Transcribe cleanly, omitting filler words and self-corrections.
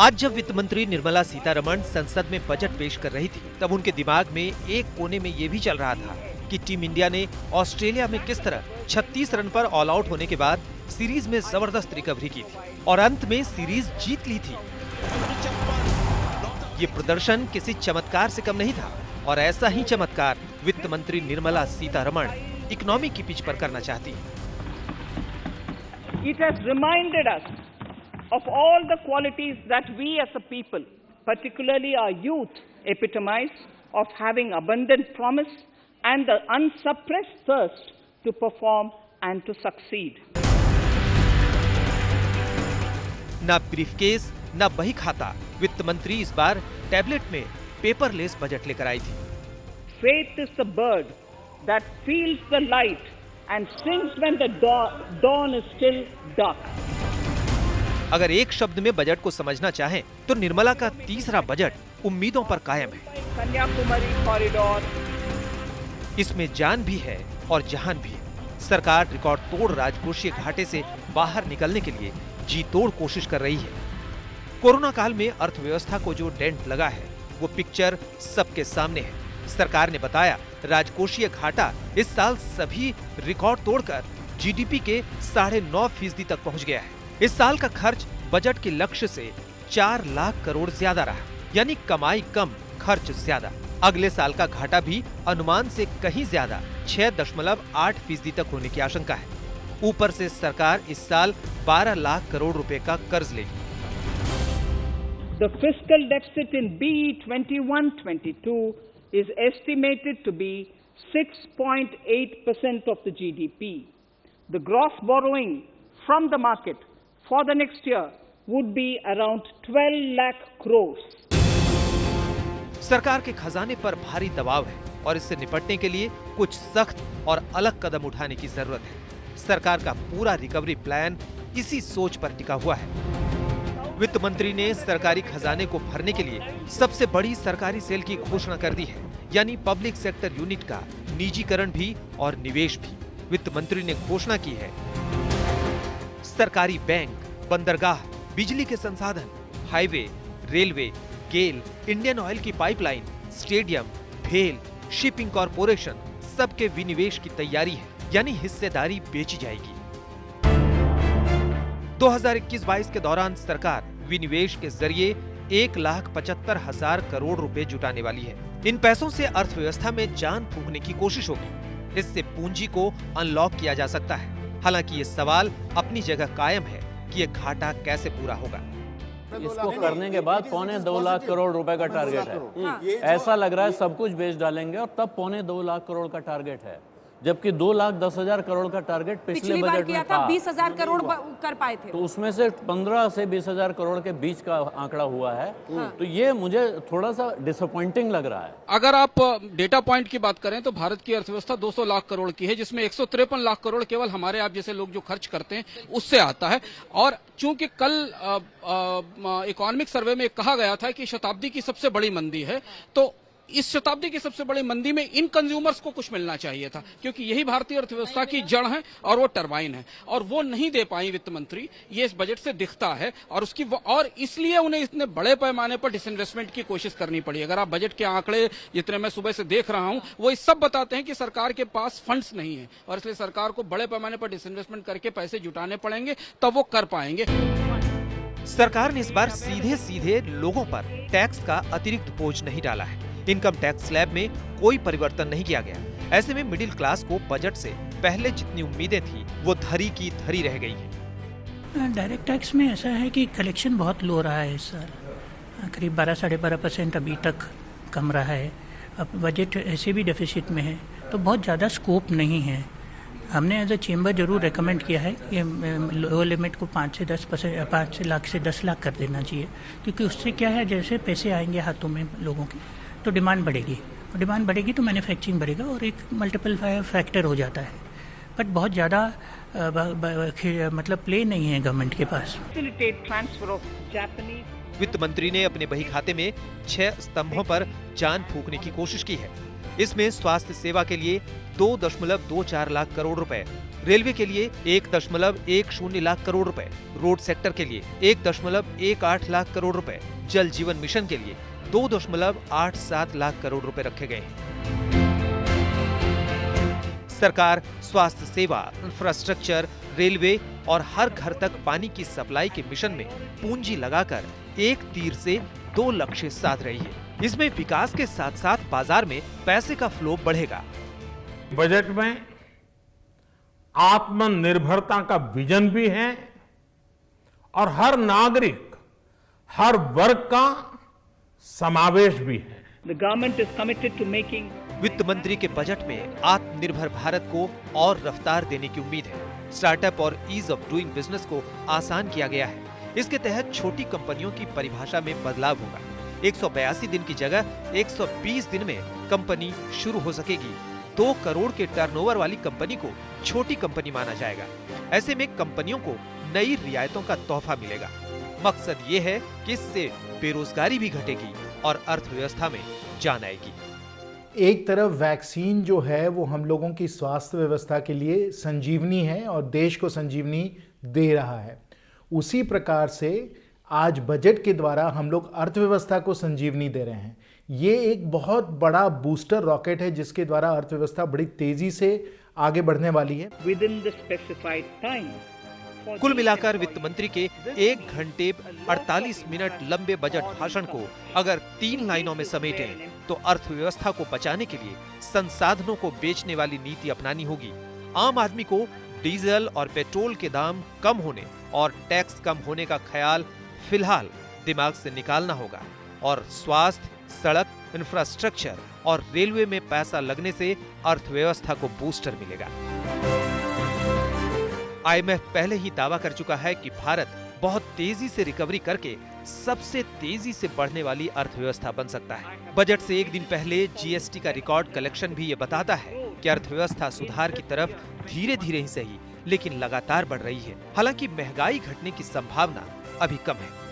आज जब वित्त मंत्री निर्मला सीतारमण संसद में बजट पेश कर रही थी, तब उनके दिमाग में एक कोने में ये भी चल रहा था कि टीम इंडिया ने ऑस्ट्रेलिया में किस तरह 36 रन पर ऑल आउट होने के बाद सीरीज में जबरदस्त रिकवरी की थी और अंत में सीरीज जीत ली थी। ये प्रदर्शन किसी चमत्कार से कम नहीं था और ऐसा ही चमत्कार वित्त मंत्री निर्मला सीतारमण इकोनॉमी की पिच पर करना चाहती है। It has reminded us of all the qualities that we as a people, particularly our youth, epitomize of having abundant promise and the unsuppressed thirst to perform and to succeed. ना briefcase, ना बही खाता, वित्त मंत्री इस बार tablet में paperless budget लेकर आई थी। Faith is the bird that feels the light and sings when the dawn is still dark. अगर एक शब्द में बजट को समझना चाहें, तो निर्मला का तीसरा बजट उम्मीदों पर कायम है। कन्याकुमारी कॉरिडोर। इसमें जान भी है और जहान भी है। सरकार रिकॉर्ड तोड़ राजकोषीय घाटे से बाहर निकलने के लिए जी तोड़ कोशिश कर रही है। कोरोना काल में अर्थव्यवस्था को जो डेंट लगा है, वो पिक्चर सबके सामने है। सरकार ने बताया, राजकोषीय घाटा इस साल सभी रिकॉर्ड तोड़कर जीडीपी के 9.5% तक पहुंच गया है। इस साल का खर्च बजट के लक्ष्य से 4 लाख करोड़ ज्यादा रहा, यानी कमाई कम खर्च ज्यादा। अगले साल का घाटा भी अनुमान से कहीं ज्यादा 6.8% तक होने की आशंका है। ऊपर से सरकार इस साल 12 लाख करोड़ रुपए का कर्ज लेगी। The fiscal deficit in BE 21-22 is estimated to be 6.8% of the GDP. The gross borrowing from the market for the next year would be around 12 lakh crores. सरकार के खजाने पर भारी दबाव है और इससे निपटने के लिए कुछ सख्त और अलग कदम उठाने की जरूरत है। सरकार का पूरा रिकवरी प्लान इसी सोच पर टिका हुआ है। वित्त मंत्री ने सरकारी खजाने को भरने के लिए सबसे बड़ी सरकारी सेल की घोषणा कर दी है, यानी पब्लिक सेक्टर यूनिट का निजीकरण भी और निवेश भी। वित्त मंत्री ने घोषणा की है, सरकारी बैंक, बंदरगाह, बिजली के संसाधन, हाईवे, रेलवे, गेल, इंडियन ऑयल की पाइपलाइन, स्टेडियम, भेल, शिपिंग कॉरपोरेशन, सबके विनिवेश की तैयारी है, यानी हिस्सेदारी बेची जाएगी। 2021-22 के दौरान सरकार विनिवेश के जरिए 1,75,000 करोड़ रुपए जुटाने वाली है। इन पैसों से अर्थव्यवस्था में जान फूंकने की कोशिश होगी। इससे पूंजी को अनलॉक किया जा सकता है। हालांकि ये सवाल अपनी जगह कायम है कि ये घाटा कैसे पूरा होगा। इसको करने के बाद 2.25 लाख करोड़ रुपए का टारगेट है। ऐसा लग रहा है सब कुछ बेच डालेंगे और तब 2.25 लाख करोड़ का टारगेट है, जबकि 2,10,000 करोड़ का टारगेट पिछले बजट में था। 20,000 करोड़ कर पाए थे, तो उसमें से 15 से 20,000 करोड़ के बीच का आंकड़ा हुआ है। तो ये मुझे थोड़ा सा डिसअपॉइंटिंग लग रहा है। अगर आप डेटा पॉइंट की बात करें तो भारत की अर्थव्यवस्था 200 लाख करोड़ की है, जिसमें 153 लाख करोड़ केवल हमारे आप जैसे लोग जो खर्च करते हैं उससे आता है। और चूंकि कल इकोनॉमिक सर्वे में कहा गया था कि शताब्दी की सबसे बड़ी मंदी है, तो इस शताब्दी की सबसे बड़ी मंदी में इन कंज्यूमर्स को कुछ मिलना चाहिए था, क्योंकि यही भारतीय अर्थव्यवस्था की जड़ है और वो टरबाइन है, और वो नहीं दे पाई वित्त मंत्री। ये इस बजट से दिखता है और इसलिए उन्हें इतने बड़े पैमाने पर डिसइन्वेस्टमेंट की कोशिश करनी पड़ी। अगर आप बजट के आंकड़े जितने मैं सुबह से देख रहा हूं, वो इस सब बताते हैं कि सरकार के पास फंड्स नहीं है और इसलिए सरकार को बड़े पैमाने पर डिसइन्वेस्टमेंट करके पैसे जुटाने पड़ेंगे, तब वो कर पाएंगे। सरकार ने इस बार सीधे सीधे लोगों पर टैक्स का अतिरिक्त बोझ नहीं डाला है। इनकम टैक्स स्लैब में कोई परिवर्तन नहीं किया गया। ऐसे में मिडिल क्लास को बजट से पहले जितनी उम्मीदें थी, वो धरी की धरी रह गई है। डायरेक्ट टैक्स में ऐसा है कि कलेक्शन बहुत लो रहा है इस साल, करीब 12-12.5% अभी तक कम रहा है। अब बजट ऐसे भी डेफिसिट में है, तो बहुत ज़्यादा स्कोप नहीं है। हमने एज ए चेंबर जरूर रेकमेंड किया है कि लो लिमिट को 5 लाख से 10 लाख कर देना चाहिए, क्योंकि उससे क्या है, जैसे पैसे आएंगे हाथों में लोगों के, तो डिमांड बढ़ेगी, और डिमांड बढ़ेगी तो मैन्युफैक्चरिंग बढ़ेगा और एक मल्टीपल फैक्टर हो जाता है। बट बहुत ज़्यादा मतलब प्ले नहीं है गवर्नमेंट के पास। वित्त मंत्री ने अपने बही खाते में 6 स्तंभों पर जान फूंकने की कोशिश की है। इसमें स्वास्थ्य सेवा के लिए 2.24 लाख करोड़ रुपए, रेलवे के लिए 1.10 लाख करोड़ रुपए, रोड सेक्टर के लिए 1.18 लाख करोड़ रुपए, जल जीवन मिशन के लिए 2.87 लाख करोड़ रुपए रखे गए हैं। सरकार स्वास्थ्य सेवा, इंफ्रास्ट्रक्चर, रेलवे और हर घर तक पानी की सप्लाई के मिशन में पूंजी लगाकर एक तीर से 2 लक्ष्य साध रही है। इसमें विकास के साथ साथ बाजार में पैसे का फ्लो बढ़ेगा। बजट में आत्मनिर्भरता का विजन भी है और हर नागरिक, हर वर्ग का समावेश भी है। The government is committed to making वित्त मंत्री के बजट में आत्मनिर्भर भारत को और रफ्तार देने की उम्मीद है। स्टार्टअप और ईज ऑफ डूइंग बिजनेस को आसान किया गया है। इसके तहत छोटी कंपनियों की परिभाषा में बदलाव होगा। 182 दिन की जगह 120 दिन में कंपनी शुरू हो सकेगी। 2 करोड़ के टर्नओवर वाली कंपनी को छोटी कंपनी माना जाएगा। ऐसे में कंपनियों को नई रियायतों का तोहफा मिलेगा। मकसद ये है कि इससे बेरोजगारी भी घटेगी और अर्थव्यवस्था में जान आएगी। एक तरफ वैक्सीन जो है वो हम लोगों की स्वास्थ्य व्यवस्था के लिए संजीवनी है और देश को संजीवनी दे रहा है। उसी प्रकार से आज बजट के द्वारा हम लोग अर्थव्यवस्था को संजीवनी दे रहे हैं। ये एक बहुत बड़ा बूस्टर रॉकेट है जिसके द्वारा अर्थव्यवस्था बड़ी तेजी से आगे बढ़ने वाली है। within the specified time. कुल मिलाकर वित्त मंत्री के 1 घंटे 48 मिनट लंबे बजट भाषण को अगर 3 लाइनों में समेटें तो अर्थव्यवस्था को बचाने के लिए संसाधनों को बेचने वाली नीति अपनानी होगी। आम आदमी को डीजल और पेट्रोल के दाम कम होने और टैक्स कम होने का ख्याल फिलहाल दिमाग से निकालना होगा और स्वास्थ्य, सड़क, इंफ्रास्ट्रक्चर और रेलवे में पैसा लगने से अर्थव्यवस्था को बूस्टर मिलेगा। IMF पहले ही दावा कर चुका है कि भारत बहुत तेजी से रिकवरी करके सबसे तेजी से बढ़ने वाली अर्थव्यवस्था बन सकता है। बजट से एक दिन पहले GST का रिकॉर्ड कलेक्शन भी ये बताता है कि अर्थव्यवस्था सुधार की तरफ धीरे धीरे ही सही लेकिन लगातार बढ़ रही है। हालांकि महंगाई घटने की संभावना अभी कम है।